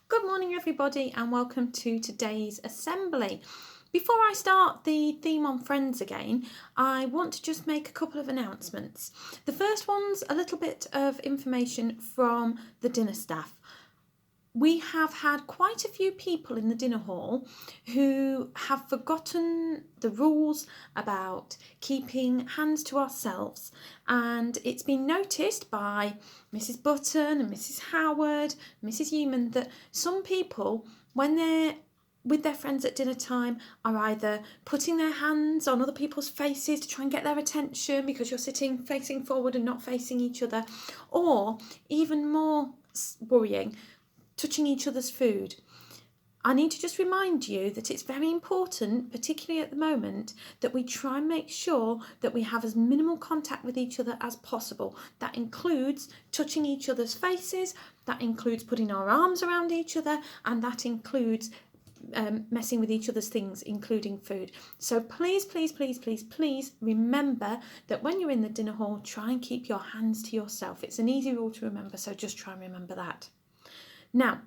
Good morning, everybody, and welcome to today's assembly. Before I start the theme on Friends again, I want to just make a couple of announcements. The first one's a little bit of information from the dinner staff. We have had quite a few people in the dinner hall who have forgotten the rules about keeping hands to ourselves, and it's been noticed by Mrs. Button and Mrs. Howard, Mrs. Yeoman, that some people, when they're with their friends at dinner time, are either putting their hands on other people's faces to try and get their attention because you're sitting facing forward and not facing each other, or even more worrying, touching each other's food. I need to just remind you that it's very important, particularly at the moment, that we try and make sure that we have as minimal contact with each other as possible. That includes touching each other's faces, that includes putting our arms around each other, and that includes messing with each other's things, including food. So please remember that when you're in the dinner hall, try and keep your hands to yourself. It's an easy rule to remember, so just try and remember that. Now,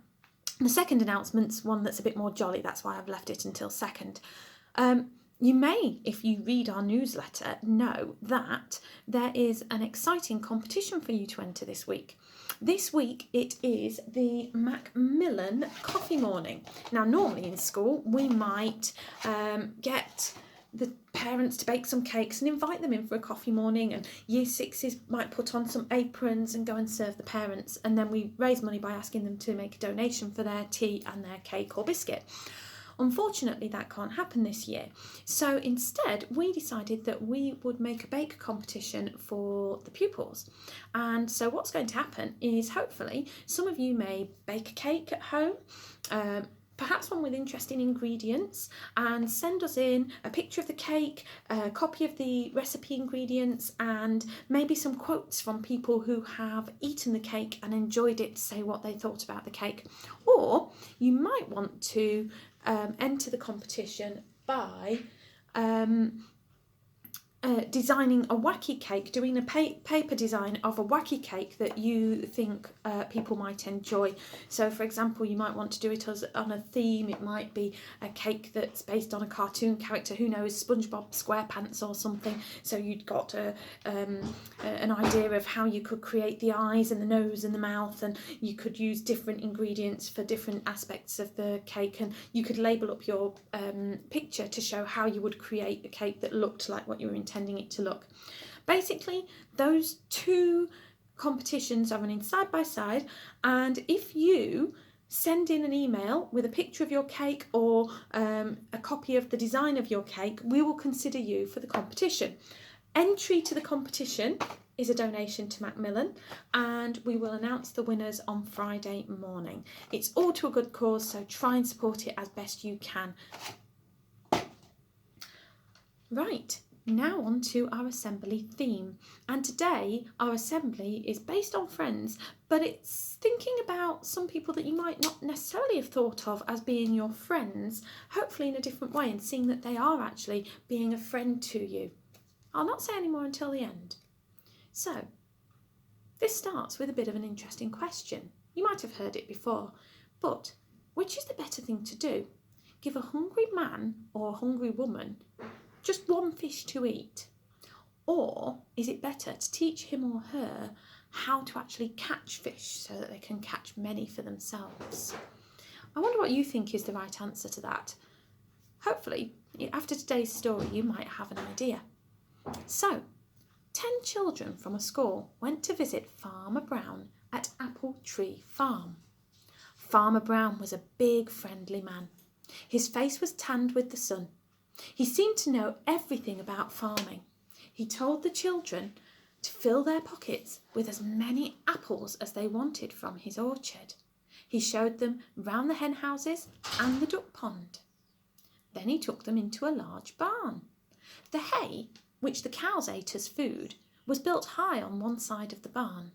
the second announcement's one that's a bit more jolly. That's why I've left it until second. You may, if you read our newsletter, know that there is an exciting competition for you to enter this week. This week it is the Macmillan Coffee Morning. Now, normally in school we might get the parents to bake some cakes and invite them in for a coffee morning, and year sixes might put on some aprons and go and serve the parents, and then we raise money by asking them to make a donation for their tea and their cake or biscuit. Unfortunately, that can't happen this year. So instead, we decided that we would make a bake competition for the pupils. And so what's going to happen is, hopefully, some of you may bake a cake at home, perhaps one with interesting ingredients, and send us in a picture of the cake, a copy of the recipe ingredients, and maybe some quotes from people who have eaten the cake and enjoyed it to say what they thought about the cake. Or you might want to enter the competition by designing a wacky cake, doing a paper design of a wacky cake that you think people might enjoy. So, for example, you might want to do it on a theme. It might be a cake that's based on a cartoon character, who knows, SpongeBob SquarePants or something. So you'd got an idea of how you could create the eyes and the nose and the mouth, and you could use different ingredients for different aspects of the cake, and you could label up your picture to show how you would create a cake that looked like what you were intending it to look. Basically, those two competitions are running side by side, and if you send in an email with a picture of your cake or a copy of the design of your cake, we will consider you for the competition. Entry to the competition is a donation to Macmillan, and we will announce the winners on Friday morning. It's all to a good cause, so try and support it as best you can. Right, now on to our assembly theme. And today our assembly is based on Friends, but it's thinking about some people that you might not necessarily have thought of as being your friends, hopefully in a different way, and seeing that they are actually being a friend to you. I'll not say any more until the end. So, this starts with a bit of an interesting question. You might have heard it before, but which is the better thing to do? Give a hungry man or a hungry woman just one fish to eat? Or is it better to teach him or her how to actually catch fish so that they can catch many for themselves? I wonder what you think is the right answer to that. Hopefully, after today's story, you might have an idea. So, 10 children from a school went to visit Farmer Brown at Apple Tree Farm. Farmer Brown was a big, friendly man. His face was tanned with the sun. He seemed to know everything about farming. He told the children to fill their pockets with as many apples as they wanted from his orchard. He showed them round the hen houses and the duck pond. Then he took them into a large barn. The hay, which the cows ate as food, was built high on one side of the barn.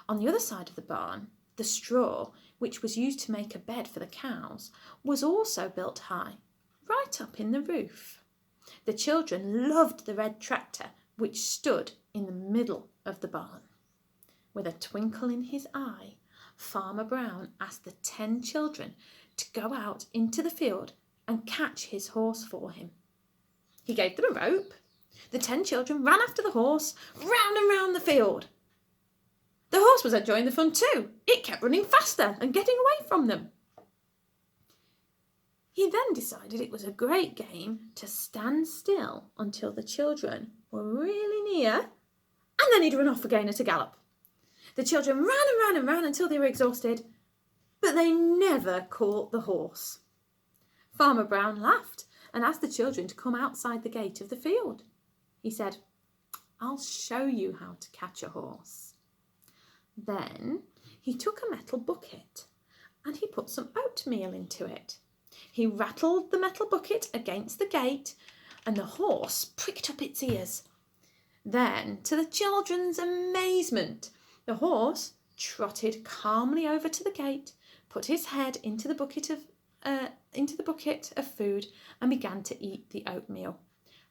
On the other side of the barn, the straw, which was used to make a bed for the cows, was also built high, right up in the roof. The children loved the red tractor, which stood in the middle of the barn. With a twinkle in his eye, Farmer Brown asked the 10 children to go out into the field and catch his horse for him. He gave them a rope. The 10 children ran after the horse, round and round the field. The horse was enjoying the fun too. It kept running faster and getting away from them. He then decided it was a great game to stand still until the children were really near, and then he'd run off again at a gallop. The children ran and ran and ran until they were exhausted, but they never caught the horse. Farmer Brown laughed and asked the children to come outside the gate of the field. He said, "I'll show you how to catch a horse." Then he took a metal bucket and he put some oatmeal into it. He rattled the metal bucket against the gate and the horse pricked up its ears. Then, to the children's amazement, the horse trotted calmly over to the gate, put his head into the bucket of food and began to eat the oatmeal.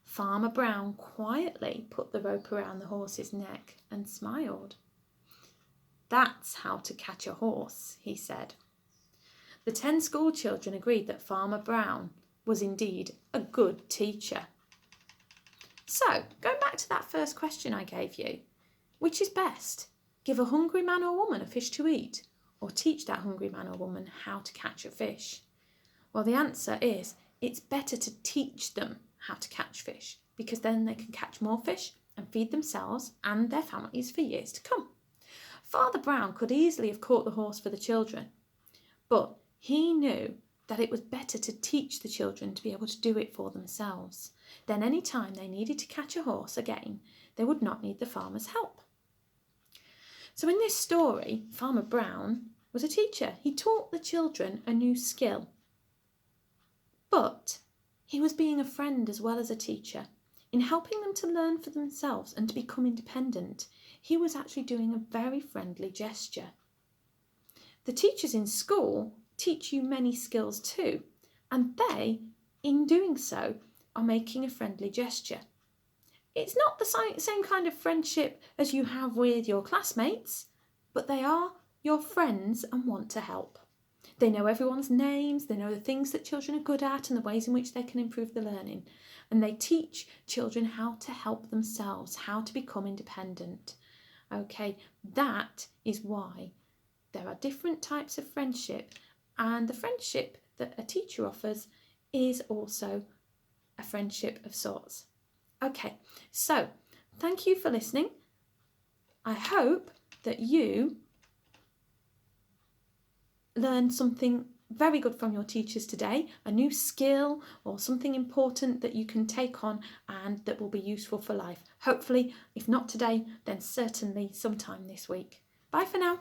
Farmer Brown quietly put the rope around the horse's neck and smiled. "That's how to catch a horse," he said. The 10 school children agreed that Farmer Brown was indeed a good teacher. So, going back to that first question I gave you, which is best? Give a hungry man or woman a fish to eat, or teach that hungry man or woman how to catch a fish? Well, the answer is it's better to teach them how to catch fish, because then they can catch more fish and feed themselves and their families for years to come. Father Brown could easily have caught the horse for the children, but he knew that it was better to teach the children to be able to do it for themselves. Then any time they needed to catch a horse again, they would not need the farmer's help. So in this story, Farmer Brown was a teacher. He taught the children a new skill. But he was being a friend as well as a teacher. In helping them to learn for themselves and to become independent, he was actually doing a very friendly gesture. The teachers in school teach you many skills too, and they, in doing so, are making a friendly gesture. It's not the same kind of friendship as you have with your classmates, but they are your friends and want to help. They know everyone's names, they know the things that children are good at and the ways in which they can improve the learning, and they teach children how to help themselves, how to become independent. Okay, that is why there are different types of friendship, and the friendship that a teacher offers is also a friendship of sorts. Okay, so thank you for listening. I hope that you learned something very good from your teachers today, a new skill or something important that you can take on and that will be useful for life. Hopefully, if not today, then certainly sometime this week. Bye for now.